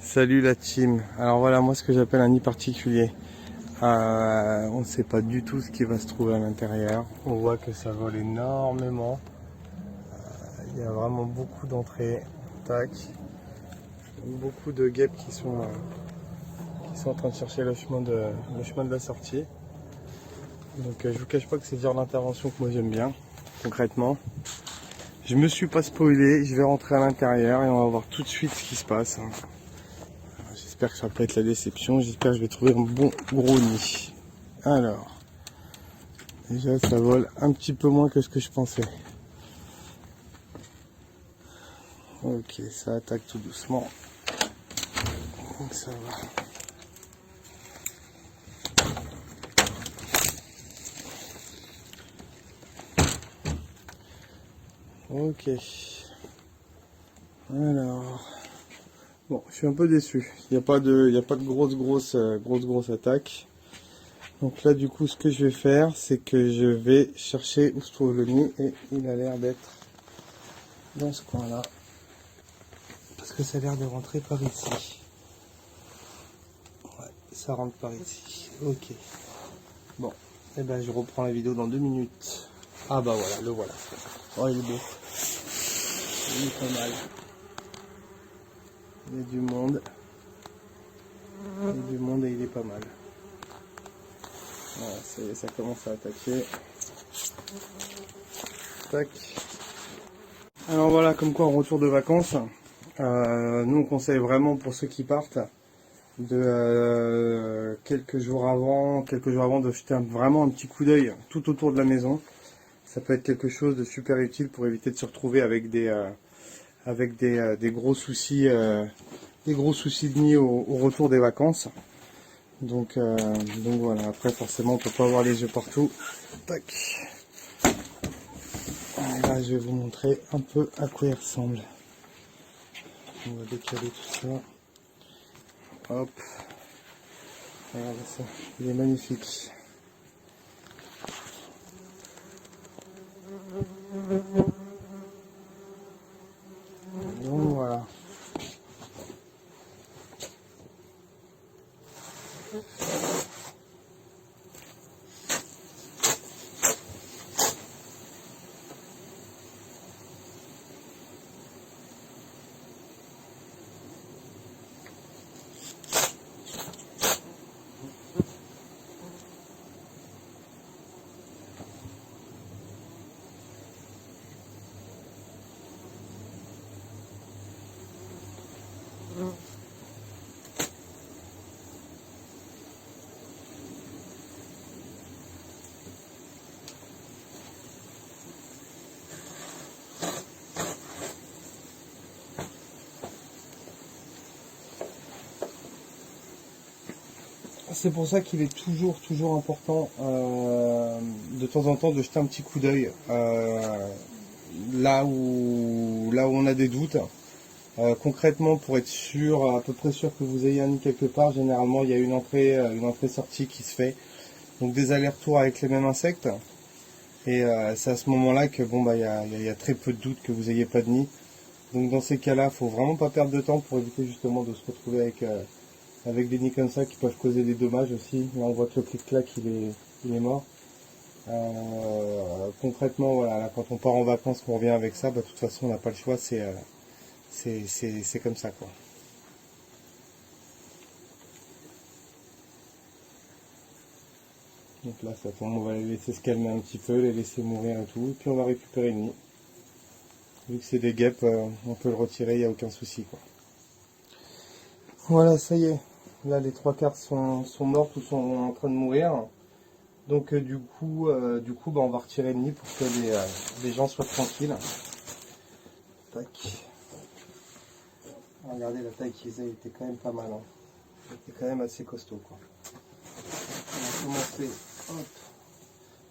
Salut la team. Alors voilà, moi ce que j'appelle un nid particulier. On ne sait pas du tout ce qui va se trouver à l'intérieur. On voit que ça vole énormément. Il y a vraiment beaucoup d'entrées. Tac. Beaucoup de guêpes qui sont en train de chercher le chemin de la sortie. Donc je vous cache pas que c'est le genre d'intervention que moi j'aime bien, concrètement. Je me suis pas spoilé, je vais rentrer à l'intérieur et on va voir tout de suite ce qui se passe. J'espère que ça va pas être la déception, j'espère que je vais trouver un bon gros nid. Alors, déjà ça vole un petit peu moins que ce que je pensais. Ok, ça attaque tout doucement. Donc ça va. Ok. Alors, bon, je suis un peu déçu. Il n'y a pas de grosse attaque. Donc là, du coup, ce que je vais faire, c'est que je vais chercher où se trouve le nid et il a l'air d'être dans ce coin-là. Parce que ça a l'air de rentrer par ici. Ouais, ça rentre par ici. Ok. Bon, et ben je reprends la vidéo dans 2 minutes. Ah bah voilà, le voilà. Oh, il est beau. Il est pas mal. Il y a du monde. Il y a du monde et il est pas mal. Voilà, ça commence à attaquer. Tac. Alors voilà, comme quoi en retour de vacances, nous on conseille vraiment pour ceux qui partent de quelques jours avant de jeter vraiment un petit coup d'œil tout autour de la maison. Ça peut être quelque chose de super utile pour éviter de se retrouver avec des gros soucis de nid au retour des vacances. Donc voilà, après forcément on peut pas avoir les yeux partout. Tac. Et là je vais vous montrer un peu à quoi il ressemble. On va décaler tout ça. Hop. Regardez ça, il est magnifique. Donc voilà. C'est pour ça qu'il est toujours important de temps en temps de jeter un petit coup d'œil là où on a des doutes. Concrètement, pour être sûr, à peu près sûr que vous ayez un nid quelque part, généralement il y a une entrée-sortie qui se fait. Donc des allers-retours avec les mêmes insectes. Et c'est à ce moment-là que bon bah il y a très peu de doutes que vous n'ayez pas de nid. Donc dans ces cas-là, il faut vraiment pas perdre de temps pour éviter justement de se retrouver avec des nids comme ça qui peuvent causer des dommages aussi. Là on voit que le clic-clac il est mort. Concrètement, voilà, là, quand on part en vacances, qu'on revient avec ça, bah, de toute façon on n'a pas le choix, c'est comme ça quoi. Donc là ça tombe, on va les laisser se calmer un petit peu, les laisser mourir et tout, et puis on va récupérer le nid. Vu que c'est des guêpes, on peut le retirer, il n'y a aucun souci quoi. Voilà, ça y est. Là, les 3/4 sont mortes ou sont en train de mourir. Donc du coup, bah, on va retirer le nid pour que les gens soient tranquilles. Tac. Regardez la taille qu'ils aient, il était quand même pas mal. Hein. Il était quand même assez costaud quoi. On va commencer hop,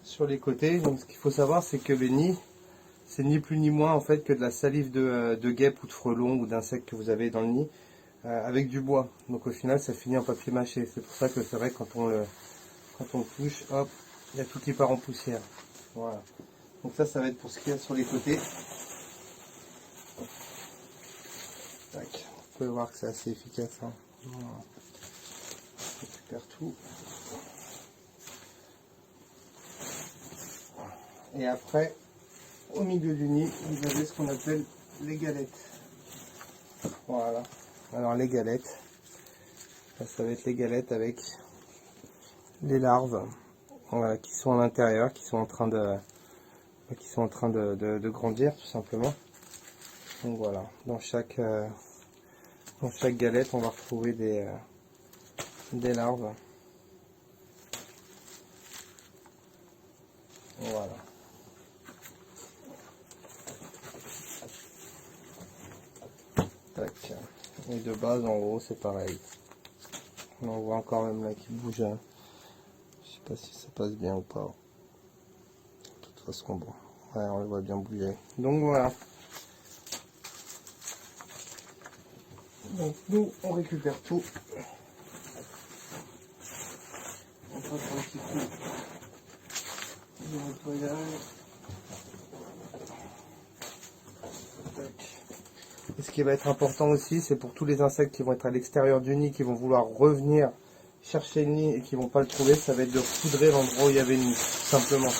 sur les côtés. Donc ce qu'il faut savoir, c'est que les nids, c'est ni plus ni moins en fait que de la salive de guêpe ou de frelon ou d'insectes que vous avez dans le nid. Avec du bois. Donc au final ça finit en papier mâché. C'est pour ça que c'est vrai quand on le touche, hop, il y a tout qui part en poussière. Voilà. Donc ça va être pour ce qu'il y a sur les côtés. Tac. pouvez voir que c'est assez efficace. Hein. Voilà. On récupère tout. Et après, au milieu du nid, vous avez ce qu'on appelle les galettes. Voilà. Alors les galettes, là, ça va être les galettes avec les larves, voilà, qui sont à l'intérieur, qui sont en train de grandir tout simplement. Donc voilà, dans chaque galette, on va retrouver des larves. Voilà. Tac. Et de base, en gros, c'est pareil. On voit encore même là qui bouge. Hein. Je sais pas si ça passe bien ou pas. De toute façon, bon, ouais, on le voit bien bouger. Donc voilà. Donc nous, on récupère tout. On passe un petit coup de nettoyage. Et ce qui va être important aussi, c'est pour tous les insectes qui vont être à l'extérieur du nid, qui vont vouloir revenir chercher le nid et qui vont pas le trouver, ça va être de poudrer l'endroit où il y avait le nid, tout simplement,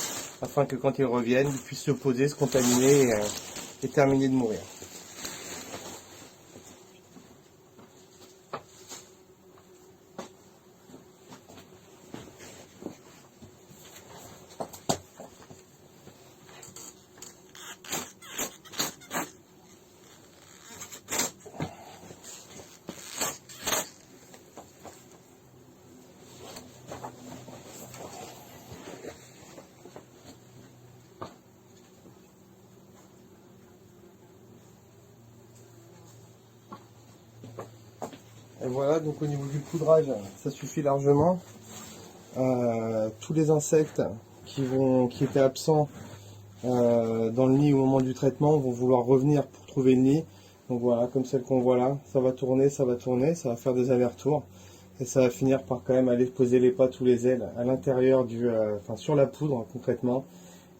afin que quand ils reviennent, ils puissent se poser, se contaminer et terminer de mourir. Et voilà, donc au niveau du poudrage, ça suffit largement. Tous les insectes qui étaient absents dans le nid au moment du traitement vont vouloir revenir pour trouver le nid. Donc voilà, comme celle qu'on voit là, ça va tourner, ça va faire des allers-retours. Et ça va finir par quand même aller poser les pattes ou les ailes à l'intérieur enfin sur la poudre concrètement,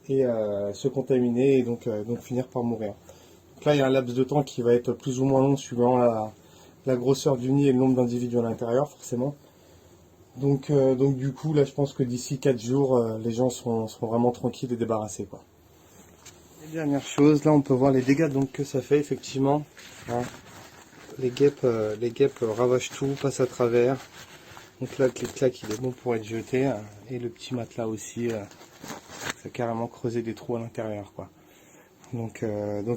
et se contaminer et donc finir par mourir. Donc là, il y a un laps de temps qui va être plus ou moins long suivant la grosseur du nid et le nombre d'individus à l'intérieur, forcément. Donc du coup, là, je pense que d'ici 4 jours, les gens seront vraiment tranquilles et débarrassés, quoi. Et dernière chose, là, on peut voir les dégâts donc, que ça fait, effectivement. Hein. Les guêpes ravagent tout, passent à travers. Donc là, le clic-clac, il est bon pour être jeté. Hein. Et le petit matelas aussi, ça a carrément creusé des trous à l'intérieur, quoi. Donc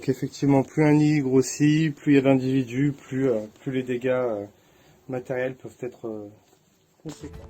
effectivement, plus un nid grossit, plus il y a d'individus, plus les dégâts matériels peuvent être conséquents.